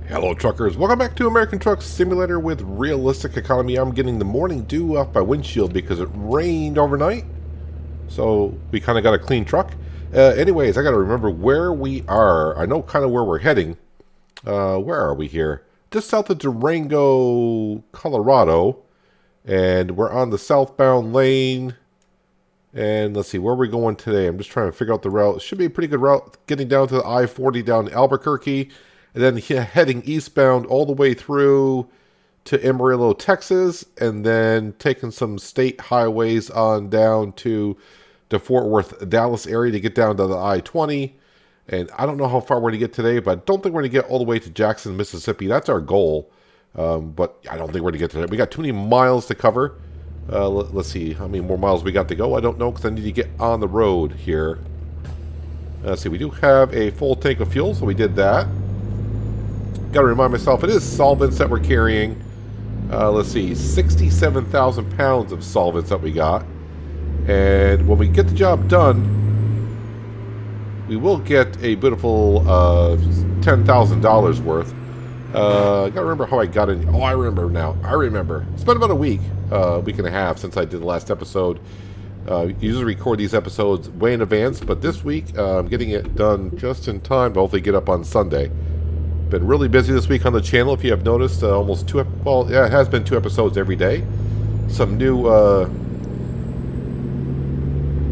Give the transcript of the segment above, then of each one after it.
Hello truckers, welcome back to American Truck Simulator with Realistic Economy. I'm getting the morning dew off my windshield because it rained overnight. So we kind of got a clean truck. Anyways, I got to remember where we are. I know kind of where we're heading. Where are we here? Just south of Durango, Colorado. And we're on the southbound lane. And let's see, where are we going today? I'm just trying to figure out the route. It should be a pretty good route getting down to the I-40 down to Albuquerque. And then heading eastbound all the way through to Amarillo, Texas, and then taking some state highways on down to the Fort Worth, Dallas area to get down to the I-20. And I don't know how far we're going to get today, but I don't think we're going to get all the way to Jackson, Mississippi. That's our goal, but I don't think we're going to get to that. We got too many miles to cover. Let's see how many more miles we got to go. I don't know because I need to get on the road here. Let's see, we do have a full tank of fuel, so we did that. Got to remind myself, it is solvents that we're carrying. Let's see, 67,000 pounds of solvents that we got. And when we get the job done, we will get a beautiful $10,000 worth. I got to remember how I got in. Oh, I remember now. I remember. It's been about a week and a half since I did the last episode. Usually record these episodes way in advance, but this week I'm getting it done just in time to hopefully get up on Sunday. Been really busy this week on the channel. If you have noticed, almost it has been 2 episodes every day. Some new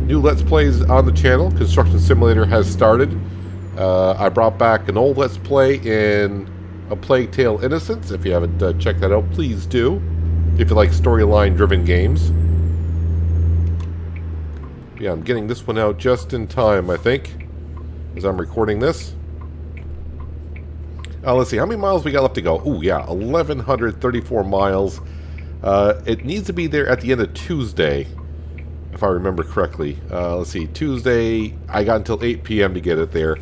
Let's Plays on the channel. Construction Simulator has started. I brought back an old Let's Play in A Plague Tale: Innocence. If you haven't checked that out, please do. If you like storyline-driven games. Yeah, I'm getting this one out just in time, I think, as I'm recording this. Let's see, how many miles we got left to go? Oh, yeah, 1,134 miles. It needs to be there at the end of Tuesday, if I remember correctly. Let's see, Tuesday, I got until 8 p.m. to get it there.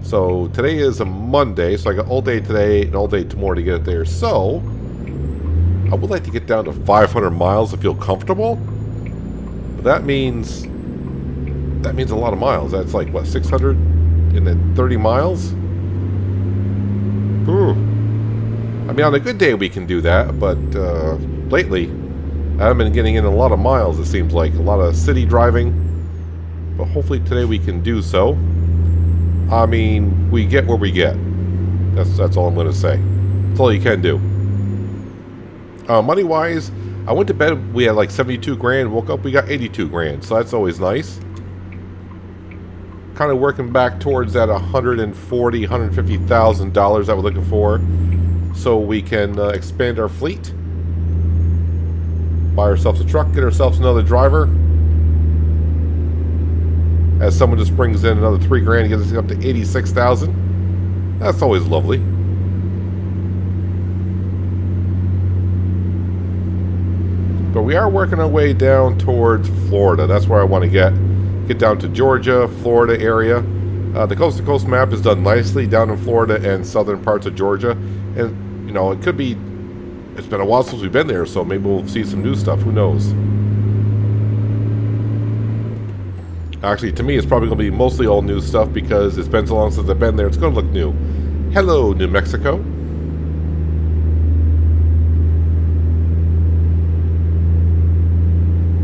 So today is a Monday, so I got all day today and all day tomorrow to get it there. So, I would like to get down to 500 miles to feel comfortable. But that means a lot of miles. That's like, what, 630 miles? Ooh. I mean, on a good day we can do that, but lately I've been getting in a lot of miles, it seems like. A lot of city driving. But hopefully today we can do so. I mean, we get where we get. That's all I'm going to say. That's all you can do. Money-wise, I went to bed, we had like 72 grand. Woke up, we got 82 grand. So that's always nice. Kind of working back towards that $140,000, $150,000 that we're looking for, so we can expand our fleet, buy ourselves a truck, get ourselves another driver. As someone just brings in another $3 grand, gets us up to $86,000. That's always lovely. But we are working our way down towards Florida. That's where I want to get down to Georgia, Florida area. The coast-to-coast map is done nicely down in Florida and southern parts of Georgia. And, you know, it could be, it's been a while since we've been there, so maybe we'll see some new stuff. Who knows? Actually, to me, it's probably going to be mostly all new stuff because it's been so long since I've been there. It's going to look new. Hello, New Mexico.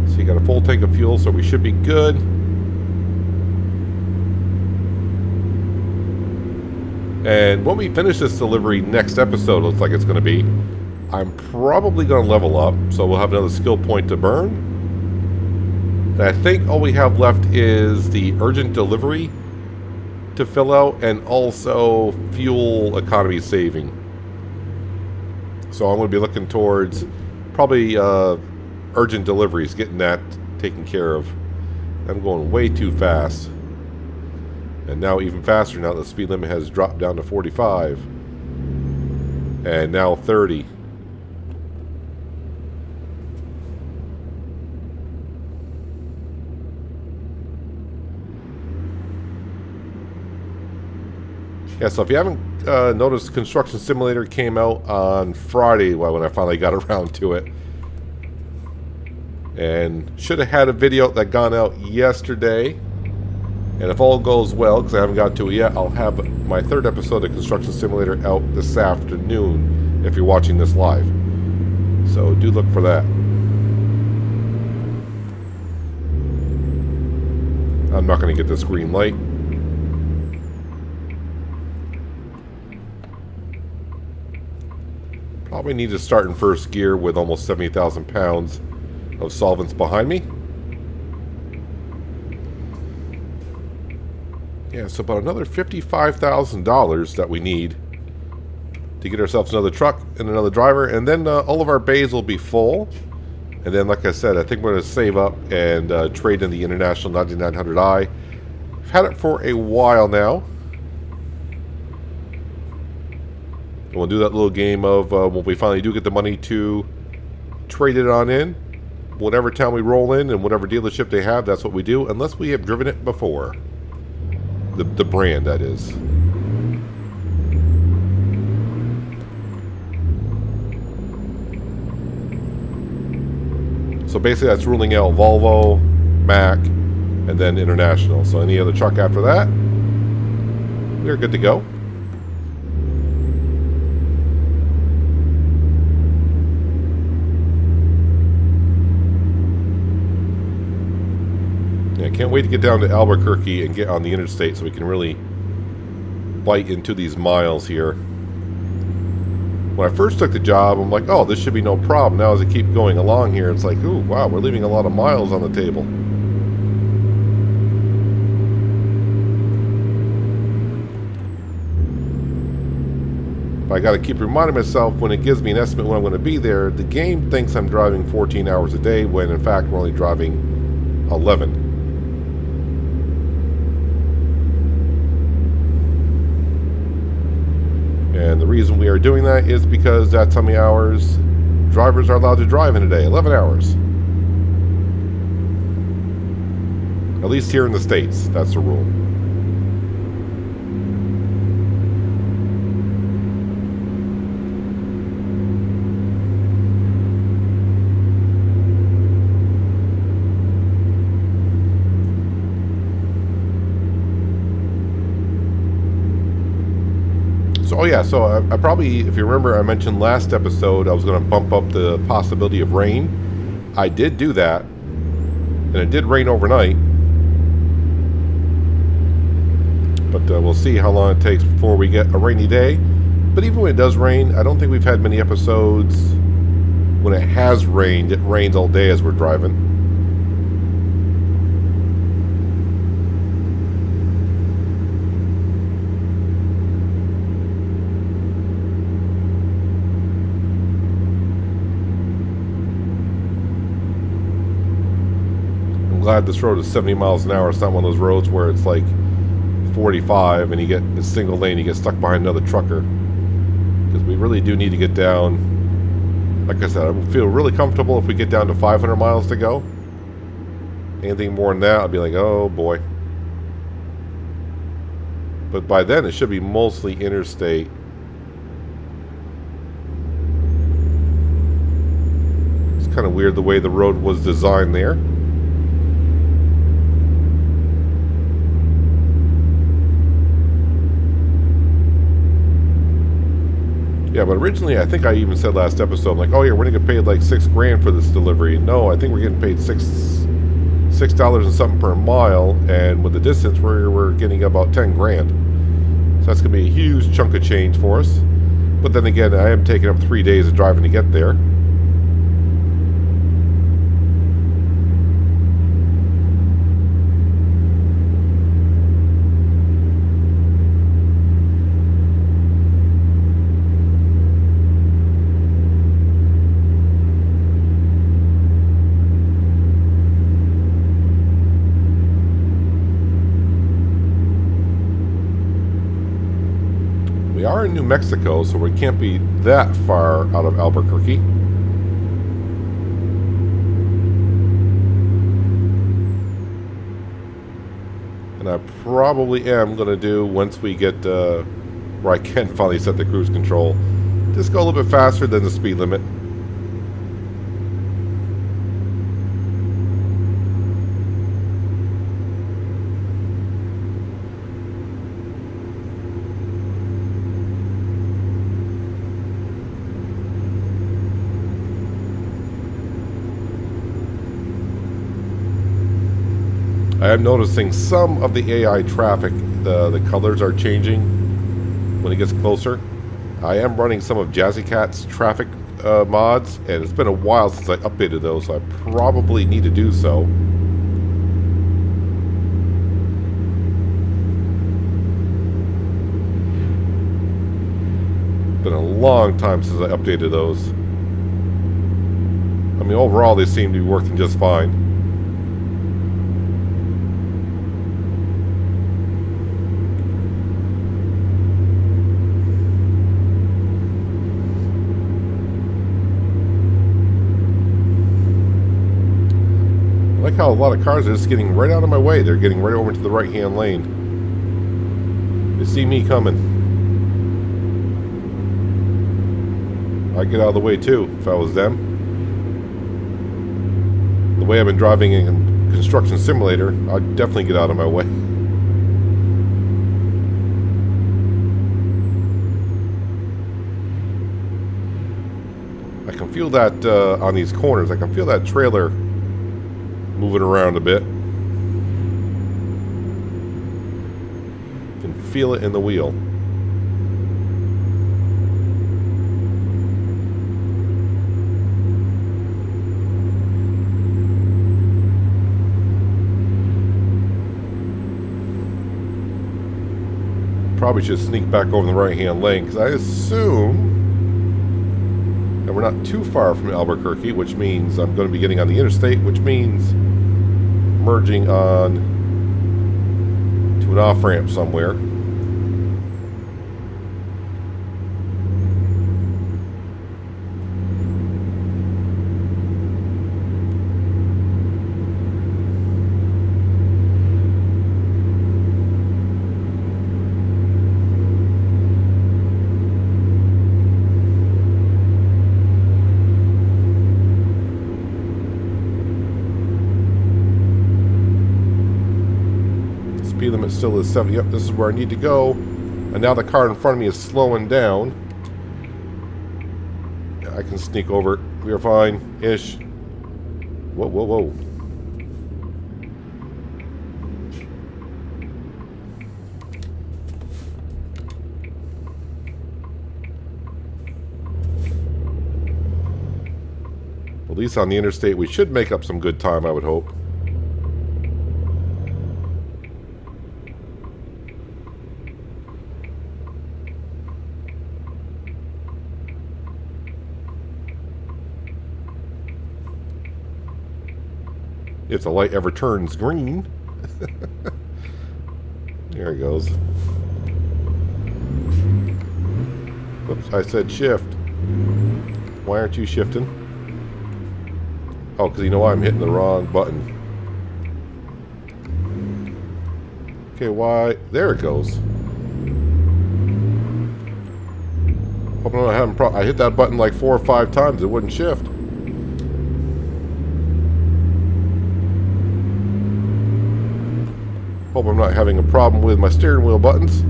So you got a full tank of fuel, so we should be good. And when we finish this delivery next episode, looks like it's going to be, I'm probably going to level up, so we'll have another skill point to burn. And I think all we have left is the urgent delivery to fill out and also fuel economy saving. So I'm going to be looking towards probably urgent deliveries, getting that taken care of. I'm going way too fast. And now even faster now the speed limit has dropped down to 45. And now 30. Yeah, so if you haven't noticed, Construction Simulator came out on Friday when I finally got around to it. And should have had a video that gone out yesterday. And if all goes well, because I haven't got to it yet, I'll have my third episode of Construction Simulator out this afternoon if you're watching this live. So do look for that. I'm not going to get this green light. Probably need to start in first gear with almost 70,000 pounds of solvents behind me. Yeah, so about another $55,000 that we need to get ourselves another truck and another driver, and then all of our bays will be full. And then, like I said, I think we're going to save up and trade in the International 9900i. I've had it for a while now. And we'll do that little game of when we finally do get the money to trade it on in. Whatever town we roll in and whatever dealership they have, that's what we do, unless we have driven it before. The brand, that is. So basically that's ruling out Volvo, Mack, and then International. So any other truck after that, we're good to go. Yeah, can't wait to get down to Albuquerque and get on the interstate so we can really bite into these miles here. When I first took the job, I'm like, oh, this should be no problem. Now as I keep going along here, it's like, ooh, wow, we're leaving a lot of miles on the table. But I got to keep reminding myself when it gives me an estimate when I'm going to be there, the game thinks I'm driving 14 hours a day when in fact we're only driving 11. And the reason we are doing that is because that's how many hours drivers are allowed to drive in a day. 11 hours. At least here in the States, that's the rule. Oh yeah, so I probably, if you remember, I mentioned last episode I was going to bump up the possibility of rain. I did do that, and it did rain overnight. But we'll see how long it takes before we get a rainy day. But even when it does rain, I don't think we've had many episodes when it has rained. It rains all day as we're driving. Glad this road is 70 miles an hour. It's not one of those roads where it's like 45 and you get a single lane, you get stuck behind another trucker. Because we really do need to get down. Like I said, I would feel really comfortable if we get down to 500 miles to go. Anything more than that, I'll be like, oh boy. But by then, it should be mostly interstate. It's kind of weird the way the road was designed there. Yeah, but originally, I think I even said last episode, I'm like, oh yeah, we're gonna get paid like $6,000 for this delivery. No, I think we're getting paid $6 and something per mile, and with the distance, we're getting about $10,000. So that's gonna be a huge chunk of change for us. But then again, I am taking up 3 days of driving to get there. We are in New Mexico, so we can't be that far out of Albuquerque. And I probably am going to do, once we get where I can finally set the cruise control, just go a little bit faster than the speed limit. I'm noticing some of the AI traffic, the colors are changing when it gets closer. I am running some of Jazzy Cat's traffic mods, and it's been a while since I updated those, so I probably need to do so. Been a long time since I updated those. I mean, overall, they seem to be working just fine. I like how a lot of cars are just getting right out of my way. They're getting right over to the right-hand lane. They see me coming. I'd get out of the way too if I was them. The way I've been driving in Construction Simulator, I'd definitely get out of my way. I can feel that on these corners. I can feel that trailer moving around a bit. Can feel it in the wheel. Probably should sneak back over the right-hand lane, because I assume that we're not too far from Albuquerque, which means I'm going to be getting on the interstate, which means merging on to an off-ramp somewhere. Speed limit still is 70. Yep, this is where I need to go. And now the car in front of me is slowing down. I can sneak over. We are fine-ish. Whoa, whoa, whoa. At least on the interstate, we should make up some good time, I would hope. If the light ever turns green. There it goes. Oops, I said shift. Why aren't you shifting? Oh, because you know why I'm hitting the wrong button. Okay, why? There it goes. Hope I'm not having I hit that button like 4 or 5 times. It wouldn't shift. Hope I'm not having a problem with my steering wheel buttons.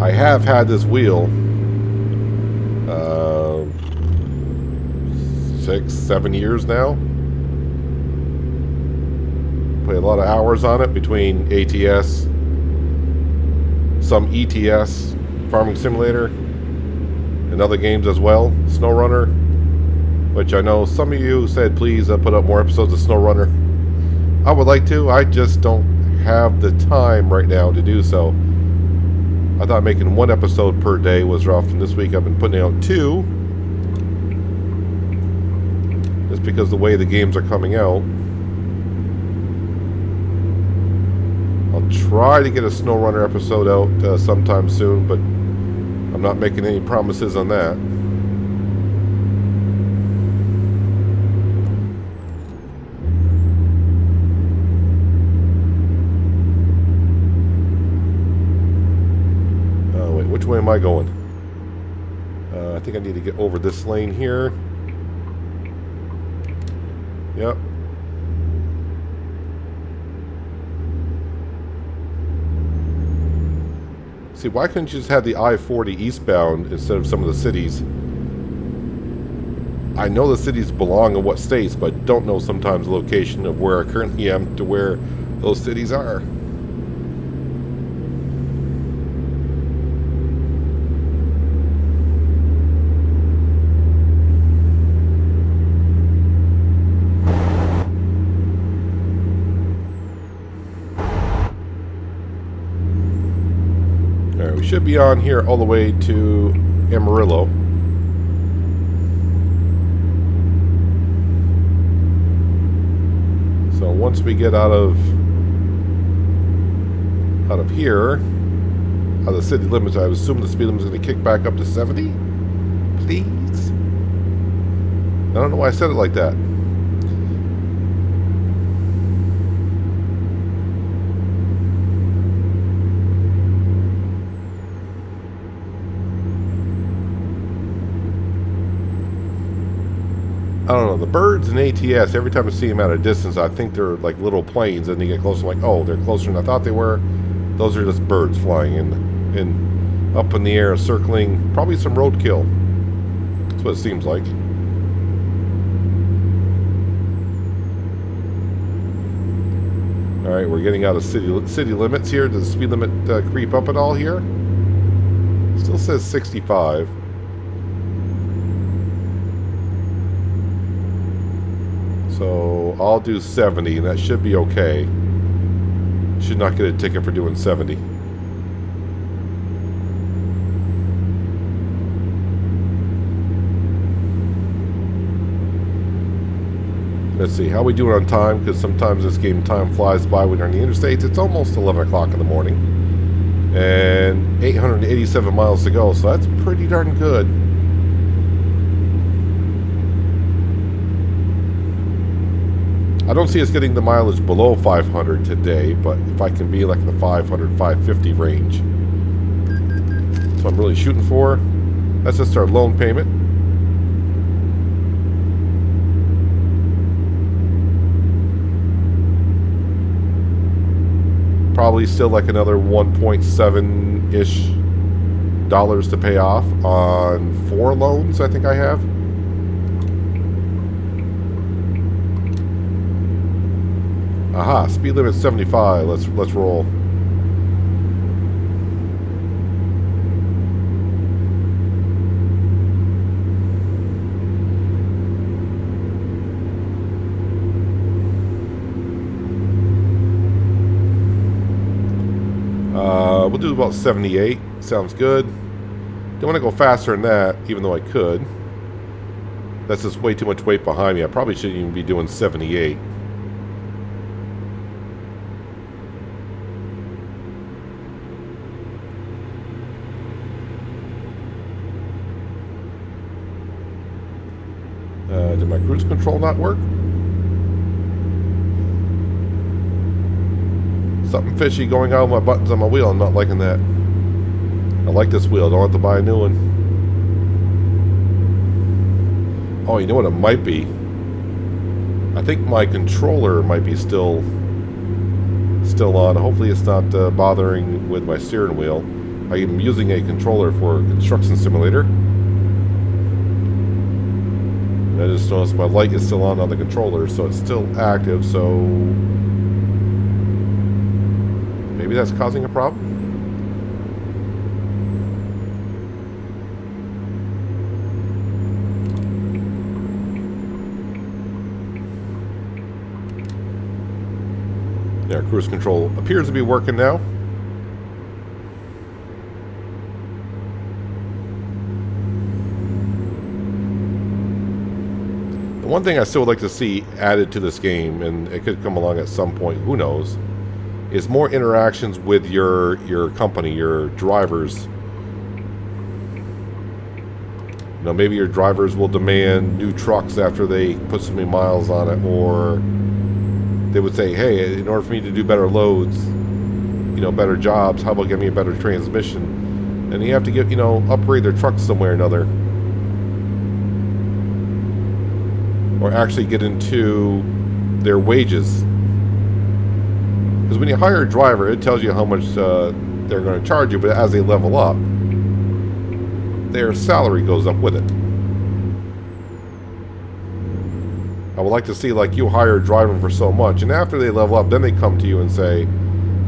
I have had this wheel 6, 7 years now. Play a lot of hours on it between ATS, some ETS, Farming Simulator, and other games as well. SnowRunner, which I know some of you said please put up more episodes of SnowRunner. I would like to, I just don't have the time right now to do so. I thought making 1 episode per day was rough, and this week I've been putting out 2. Just because the way the games are coming out. I'll try to get a SnowRunner episode out sometime soon, but I'm not making any promises on that. Which way am I going? I think I need to get over this lane here. Yep. See, why couldn't you just have the I-40 eastbound instead of some of the cities? I know the cities belong in what states, but don't know sometimes the location of where I currently am to where those cities are. Alright, we should be on here all the way to Amarillo. So once we get out of here, out of the city limits, I assume the speed limit is going to kick back up to 70? Please? I don't know why I said it like that. I don't know, the birds in ATS, every time I see them at a distance, I think they're like little planes, and they get closer, like, oh, they're closer than I thought they were. Those are just birds flying in up in the air, circling, probably some roadkill. That's what it seems like. Alright, we're getting out of city limits here. Does the speed limit creep up at all here? Still says 65. So I'll do 70, and that should be okay. Should not get a ticket for doing 70. Let's see, how we doing on time? Because sometimes this game time flies by when you're on the interstates. It's almost 11 o'clock in the morning. And 887 miles to go, so that's pretty darn good. I don't see us getting the mileage below 500 today, but if I can be like in the 500, 550 range. That's what I'm really shooting for. That's just our loan payment. Probably still like another 1.7-ish dollars to pay off on 4 loans I think I have. Aha, speed limit 75. Let's roll. We'll do about 78. Sounds good. Don't want to go faster than that, even though I could. That's just way too much weight behind me. I probably shouldn't even be doing 78. Did my cruise control not work? Something fishy going on with my buttons on my wheel. I'm not liking that. I like this wheel. Don't have to buy a new one. Oh, you know what it might be? I think my controller might be still on. Hopefully it's not bothering with my steering wheel. I am using a controller for Construction Simulator. I just noticed my light is still on the controller, so it's still active, so maybe that's causing a problem? Yeah, cruise control appears to be working now. One thing I still would like to see added to this game, and it could come along at some point, who knows, is more interactions with your company, your drivers. You know, maybe your drivers will demand new trucks after they put so many miles on it, or they would say, hey, in order for me to do better loads, you know, better jobs, how about give me a better transmission? And you have to get, you know, upgrade their trucks somewhere or another. Or actually get into their wages. Because when you hire a driver, it tells you how much they're going to charge you, but as they level up, their salary goes up with it. I would like to see, like, you hire a driver for so much, and after they level up, then they come to you and say,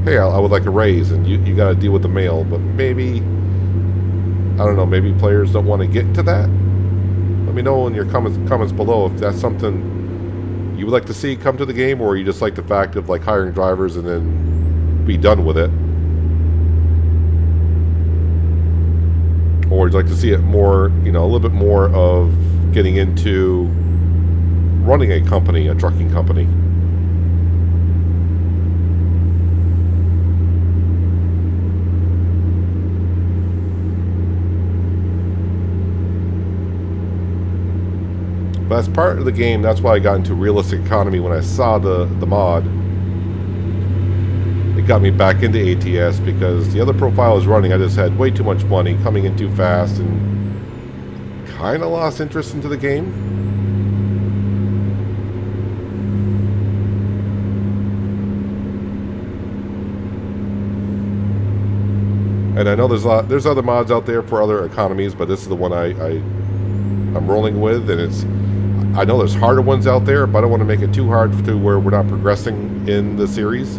hey, I would like a raise, and you got to deal with the mail. But maybe, I don't know, maybe players don't want to get to that. Let me know in your comments below if that's something you would like to see come to the game, or you just like the fact of, like, hiring drivers and then be done with it. Or you'd like to see it more, you know, a little bit more of getting into running a company, a trucking company. But as part of the game, that's why I got into Realistic Economy when I saw the mod. It got me back into ATS because the other profile I was running, I just had way too much money coming in too fast and kind of lost interest into the game. And I know there's other mods out there for other economies, but this is the one I'm rolling with, and I know there's harder ones out there, but I don't want to make it too hard to where we're not progressing in the series.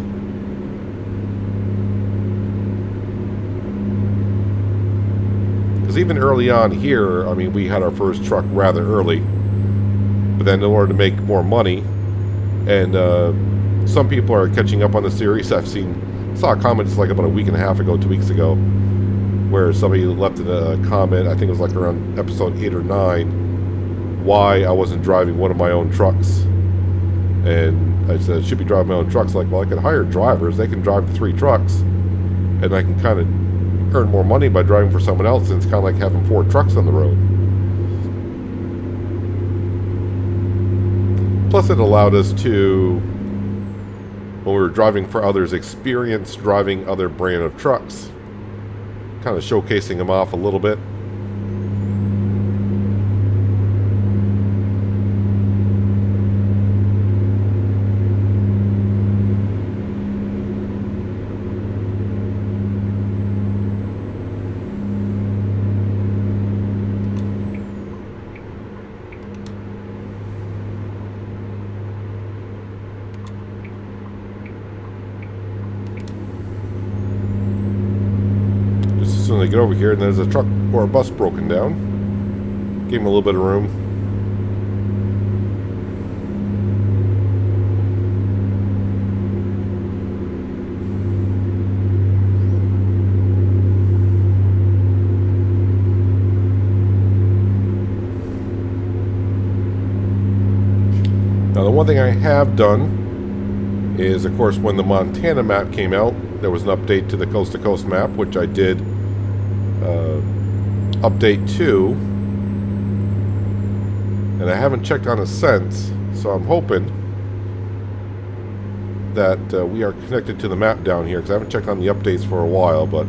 Because even early on here, I mean, we had our first truck rather early, but then in order to make more money, and some people are catching up on the series. I saw a comment just like about a week and a half ago, 2 weeks ago, where somebody left in a comment, I think it was like around episode 8 or 9, why I wasn't driving one of my own trucks. And I said, I should be driving my own trucks. Like, well, I could hire drivers. They can drive the 3 trucks. And I can kind of earn more money by driving for someone else. And it's kind of like having 4 trucks on the road. Plus, it allowed us to, when we were driving for others, experience driving other brand of trucks. Kind of showcasing them off a little bit. As soon as I get over here, and there's a truck or a bus broken down. Gave him a little bit of room. Now, the one thing I have done is, of course, when the Montana map came out, there was an update to the Coast to Coast map, which I did update to, and I haven't checked on it since, so I'm hoping that we are connected to the map down here, because I haven't checked on the updates for a while, but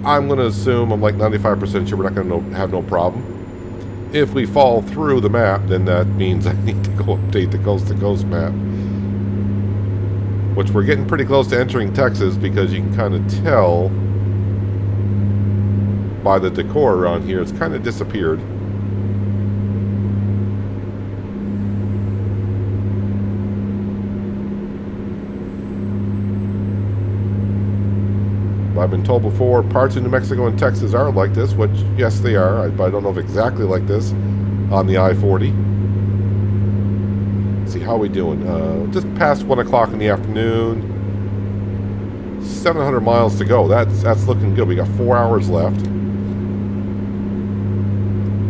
I'm going to assume, I'm like 95% sure we're not going to have no problem. If we fall through the map, then that means I need to go update the Coast to Coast map, which we're getting pretty close to entering Texas, because you can kind of tell by the decor around here, it's kind of disappeared. I've been told before, parts of New Mexico and Texas are like this, which, yes, they are, but I don't know if exactly like this on the I-40. Let's see, how are we doing? Just past 1 o'clock in the afternoon. 700 miles to go. That's looking good. We got 4 hours left.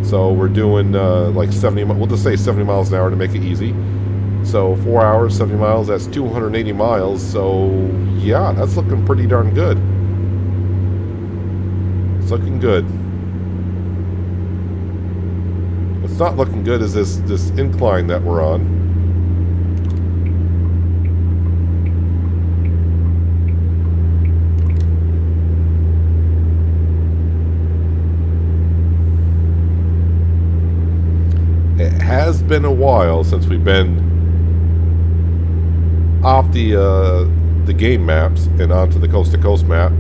So we're doing like 70, we'll just say 70 miles an hour to make it easy. So 4 hours, 70 miles, that's 280 miles. So yeah, that's looking pretty darn good. It's looking good. What's not looking good is this incline that we're on. It has been a while since we've been off the game maps and onto the Coast to Coast map.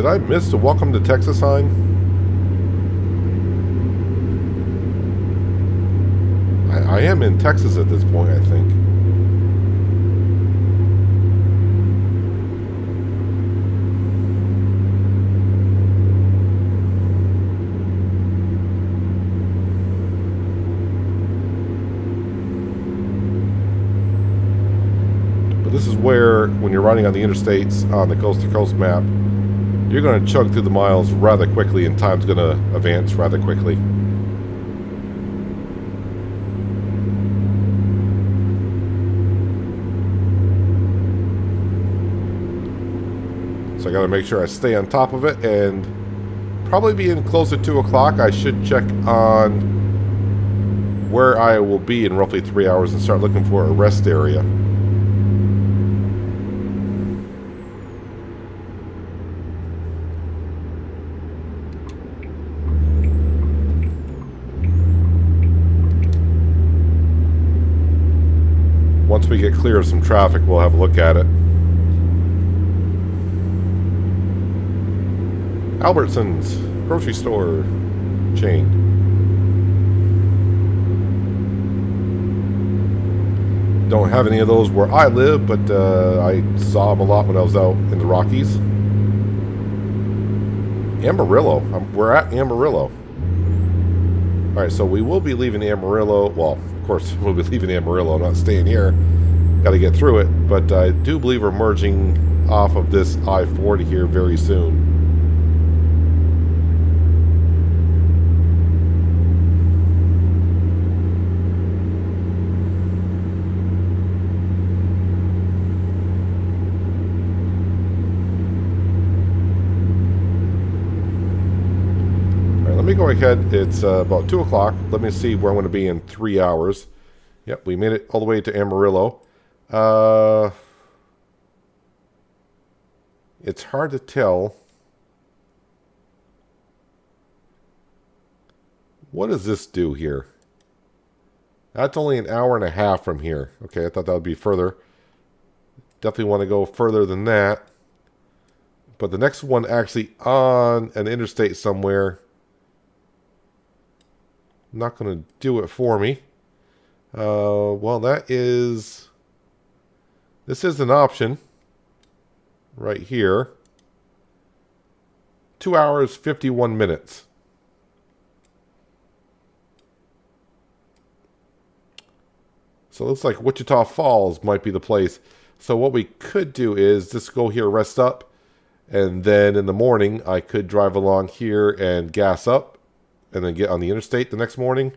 Did I miss the Welcome to Texas sign? I am in Texas at this point, I think. This is where, when you're riding on the interstates on the coast-to-coast map, you're going to chug through the miles rather quickly, and time's going to advance rather quickly. So I got to make sure I stay on top of it, and probably being close to 2 o'clock, I should check on where I will be in roughly 3 hours and start looking for a rest area. Once we get clear of some traffic, we'll have a look at it. Albertsons grocery store chain. Don't have any of those where I live, but I saw them a lot when I was out in the Rockies. Amarillo. We're at Amarillo. Alright, so we will be leaving Amarillo. Well, of course, we'll be leaving Amarillo. I'm not staying here. Got to get through it. But I do believe we're merging off of this I-40 here very soon. Let me go ahead. It's about 2 o'clock. Let me see where I'm going to be in 3 hours. Yep, we made it all the way to Amarillo. It's hard to tell. What does this do here? That's only an hour and a half from here. Okay, I thought that would be further. Definitely want to go further than that. But the next one actually on an interstate somewhere, not going to do it for me. Well, this is an option right here. 2 hours, 51 minutes. So it looks like Wichita Falls might be the place. So what we could do is just go here, rest up, and then in the morning I could drive along here and gas up, and then get on the interstate the next morning.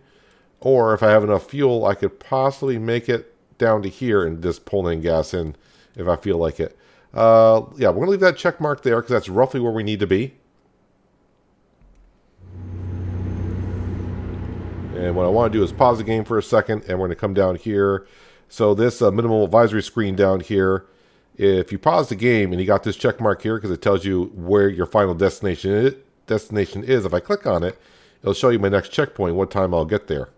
Or if I have enough fuel, I could possibly make it down to here and just pull in gas in if I feel like it. Yeah, we're going to leave that check mark there because that's roughly where we need to be. And what I want to do is pause the game for a second, and we're going to come down here. So this minimal advisory screen down here, if you pause the game and you got this check mark here because it tells you where your final destination is, if I click on it, it'll show you my next checkpoint, what time I'll get there.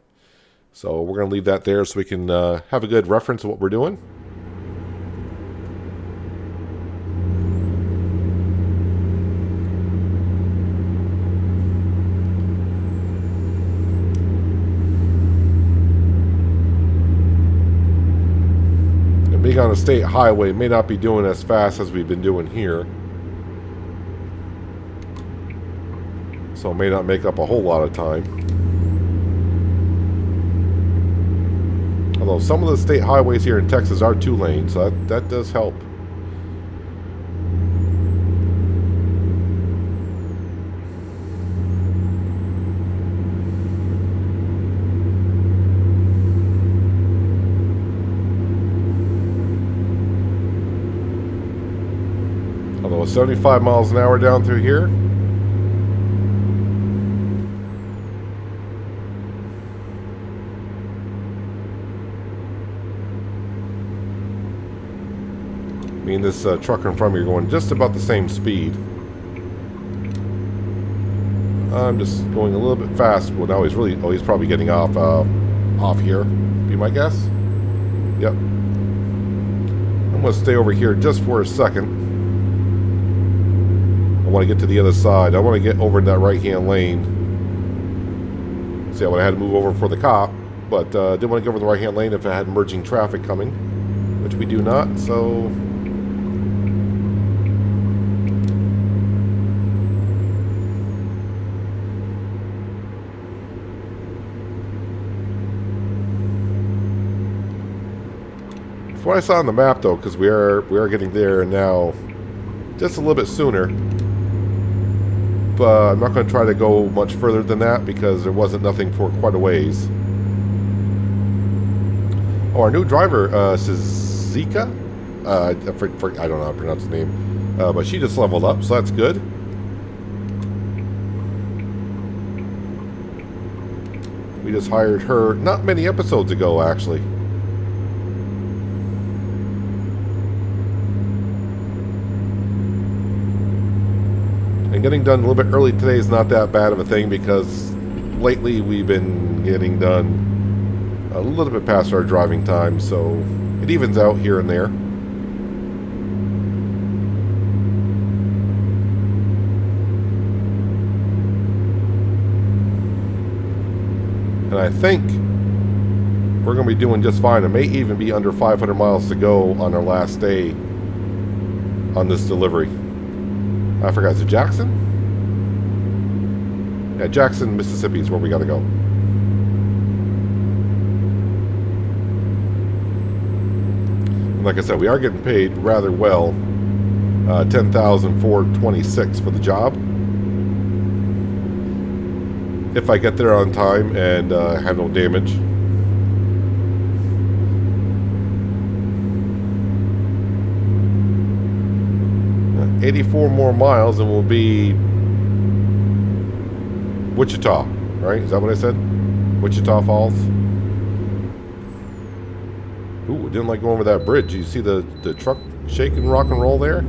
So we're going to leave that there so we can have a good reference of what we're doing. And being on a state highway may not be doing as fast as we've been doing here. So it may not make up a whole lot of time. Although some of the state highways here in Texas are 2 lanes, so that does help. Although 75 miles an hour down through here. Me and this trucker in front of me are going just about the same speed. I'm just going a little bit fast. Well, now he's probably getting off here. Be my guess. Yep. I'm going to stay over here just for a second I want to get to the other side. I want to get over in that right-hand lane. See, I would have had to move over for the cop, but didn't want to go over the right-hand lane if it had merging traffic coming, which we do not, so... From what I saw on the map, though, because we are getting there now just a little bit sooner. But I'm not going to try to go much further than that because there wasn't nothing for quite a ways. Oh, our new driver, Suzuka? I don't know how to pronounce the name. But she just leveled up, so that's good. We just hired her not many episodes ago, actually. And getting done a little bit early today is not that bad of a thing because lately we've been getting done a little bit past our driving time, so it evens out here and there. And I think we're going to be doing just fine. It may even be under 500 miles to go on our last day on this delivery. I forgot, is it Jackson? Yeah, Jackson, Mississippi is where we gotta go. And like I said, we are getting paid rather well. $10,426 for the job. If I get there on time and have no damage. 84 more miles and we'll be Wichita, right? Is that what I said? Wichita Falls. Ooh, I didn't like going over that bridge. You see the truck shake and rock and roll there?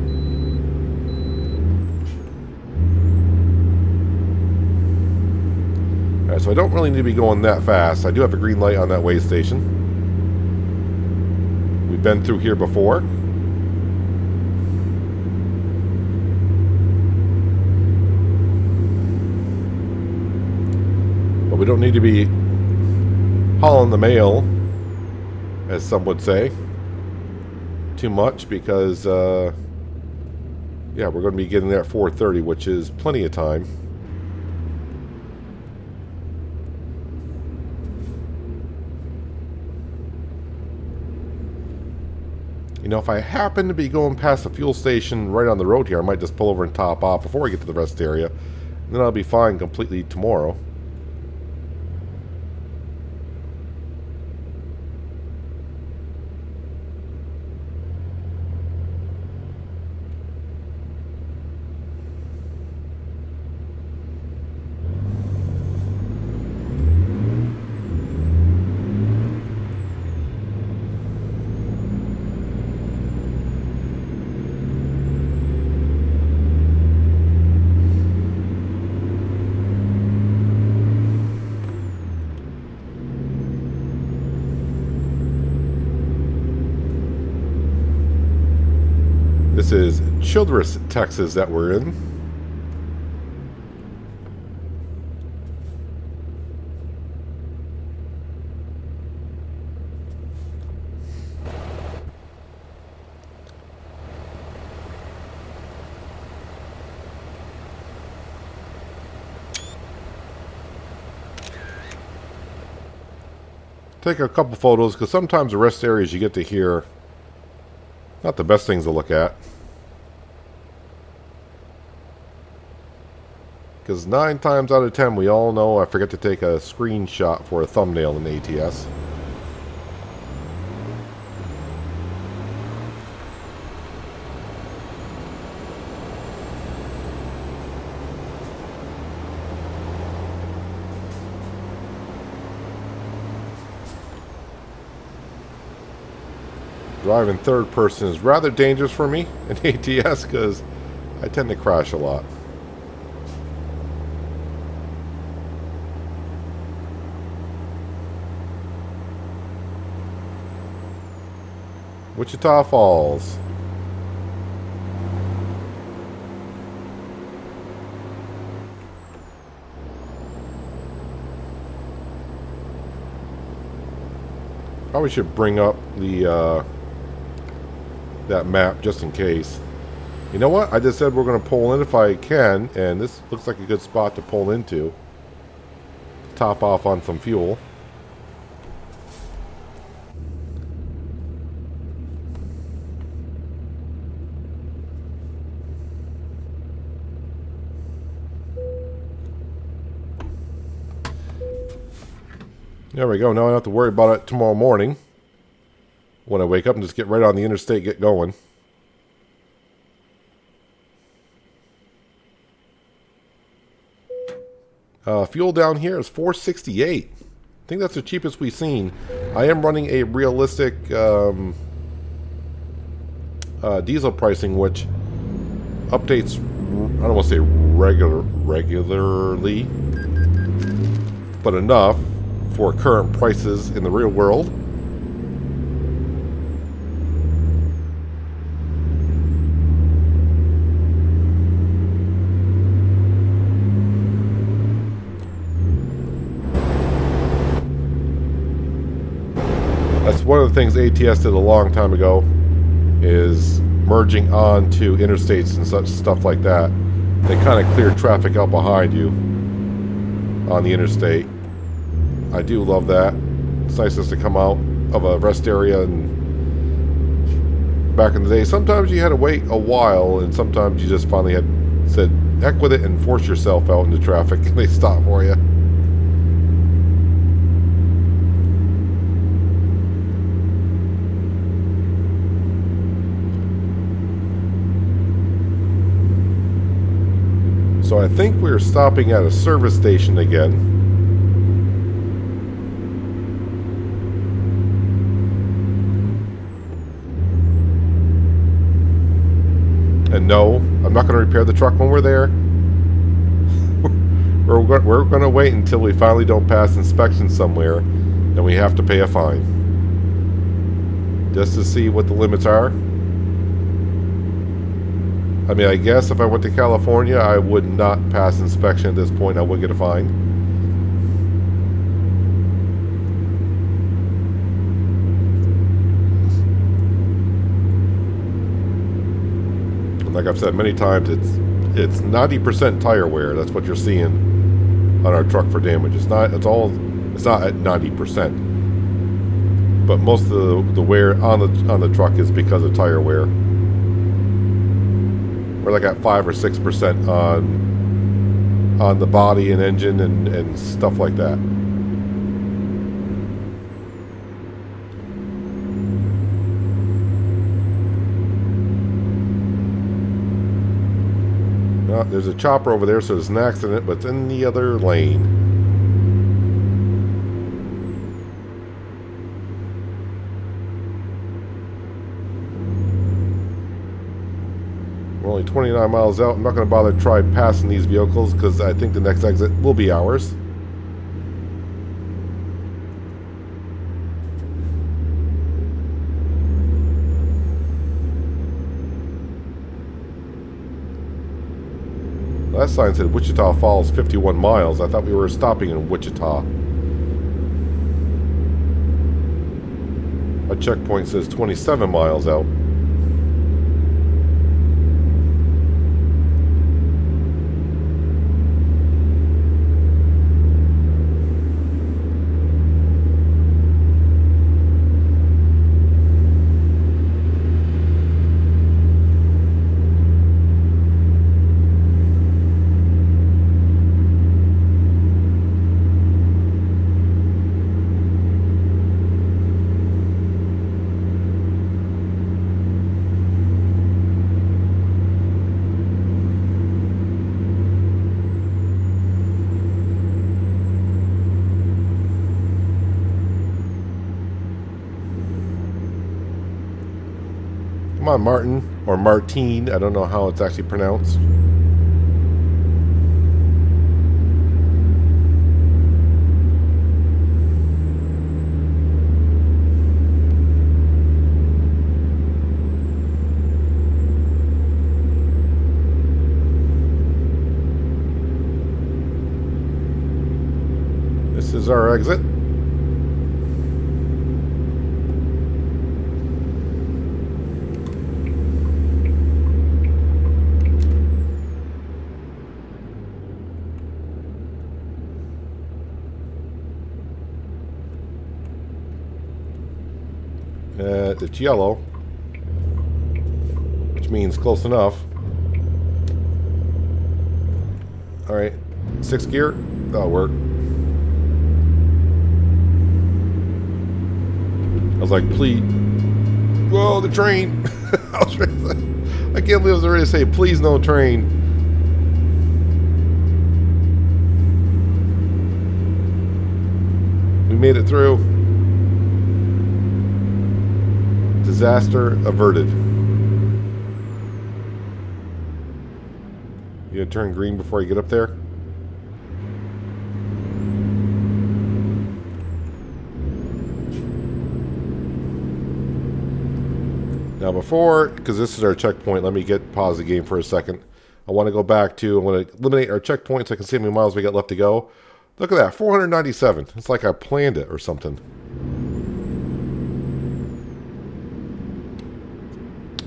Alright, so I don't really need to be going that fast. I do have a green light on that way station. We've been through here before. We don't need to be hauling the mail, as some would say, too much because, yeah, we're going to be getting there at 4:30, which is plenty of time. You know, if I happen to be going past the fuel station right on the road here, I might just pull over and top off before we get to the rest area. And then I'll be fine completely tomorrow. This is Childress, Texas that we're in. Take a couple photos because sometimes the rest areas you get to hear not the best things to look at. Because 9 times out of 10 we all know I forget to take a screenshot for a thumbnail in ATS. Driving third person is rather dangerous for me in ATS because I tend to crash a lot. Wichita Falls. Probably should bring up the that map just in case. You know what? I just said we're going to pull in if I can, and this looks like a good spot to pull into. Top off on some fuel. There we go. Now I don't have to worry about it tomorrow morning when I wake up and just get right on the interstate, get going. Fuel down here is $4.68. I think that's the cheapest we've seen. I am running a realistic diesel pricing, which updates, I don't want to say regularly, but enough for current prices in the real world. That's one of the things ATS did a long time ago, is merging on to interstates and such stuff like that. They kind of cleared traffic out behind you on the interstate. I do love that. It's nice just to come out of a rest area, and back in the day, sometimes you had to wait a while, and sometimes you just finally had said, heck with it, and force yourself out into traffic, and they stop for you. So I think we're stopping at a service station again. And no, I'm not going to repair the truck when we're there. We're going to wait until we finally don't pass inspection somewhere and we have to pay a fine. Just to see what the limits are. I mean, I guess if I went to California, I would not pass inspection at this point. I would get a fine. And like I've said many times, it's 90% tire wear. That's what you're seeing on our truck for damage. It's not at 90%. But most of the wear on the truck is because of tire wear. We're like at 5 or 6% on the body and engine and stuff like that. There's a chopper over there, so there's an accident, but it's in the other lane. We're only 29 miles out. I'm not going to bother to try passing these vehicles because I think the next exit will be ours. That sign said Wichita Falls 51 miles. I thought we were stopping in Wichita. A checkpoint says 27 miles out. Come on, Martin, or Martine. I don't know how it's actually pronounced. This is our exit. It's yellow, which means close enough. Alright, 6th gear, that'll work. I was like, please. Whoa, the train! I was ready to say, I can't believe I was ready to say, please no train. We made it through. Disaster averted. You gonna turn green before you get up there? Now before, because this is our checkpoint, let me pause the game for a second. I want to go back to, I want to eliminate our checkpoint so I can see how many miles we got left to go. Look at that, 497. It's like I planned it or something.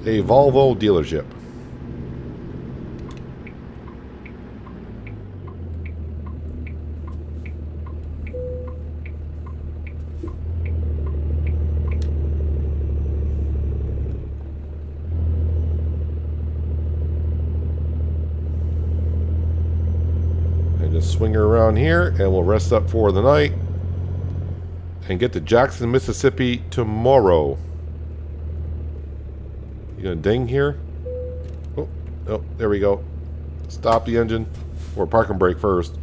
A Volvo dealership. Swing her around here and we'll rest up for the night and get to Jackson, Mississippi tomorrow. You gonna ding here? Oh, there we go. Stop the engine, or park and brake first.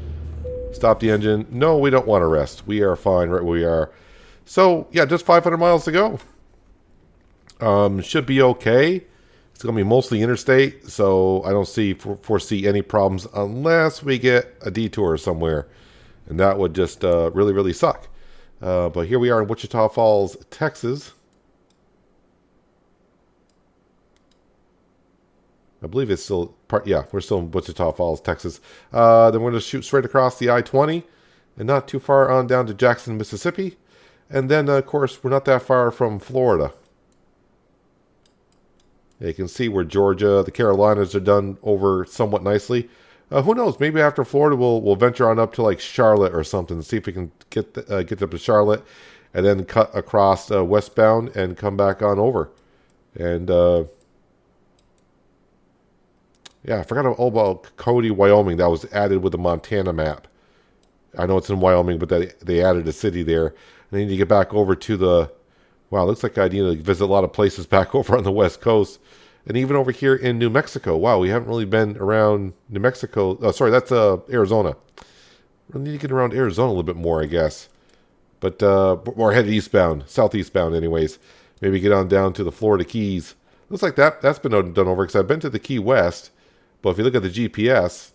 Stop the engine. No, we don't want to rest. We are fine right where we are. So yeah, just 500 miles to go. Should be okay. It's going to be mostly interstate, so I don't foresee any problems unless we get a detour somewhere. And that would just really, really suck. But here we are in Wichita Falls, Texas. I believe it's still we're still in Wichita Falls, Texas. Then we're going to shoot straight across the I-20 and not too far on down to Jackson, Mississippi. And then, of course, we're not that far from Florida. You can see where Georgia, the Carolinas are done over somewhat nicely. Who knows? Maybe after Florida, we'll venture on up to like Charlotte or something. See if we can get up to Charlotte, and then cut across westbound and come back on over. And yeah, I forgot all about Cody, Wyoming. That was added with the Montana map. I know it's in Wyoming, but they added a city there. And then you get back over to the. Wow, looks like I need to visit a lot of places back over on the West Coast. And even over here in New Mexico. Wow, we haven't really been around New Mexico. Oh, sorry, that's Arizona. We need to get around Arizona a little bit more, I guess. But we're headed eastbound, southeastbound anyways. Maybe get on down to the Florida Keys. Looks like that's been done over because I've been to the Key West. But if you look at the GPS,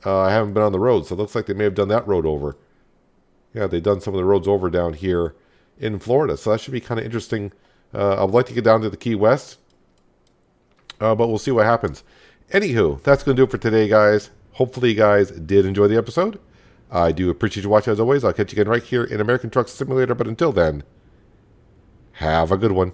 I haven't been on the road. So it looks like they may have done that road over. Yeah, they've done some of the roads over down here in Florida, so that should be kind of interesting. I'd like to get down to the Key West, but we'll see what happens. Anywho, that's going to do it for today, guys. Hopefully you guys did enjoy the episode. I do appreciate you watching as always. I'll catch you again right here in American Truck Simulator, but until then, have a good one.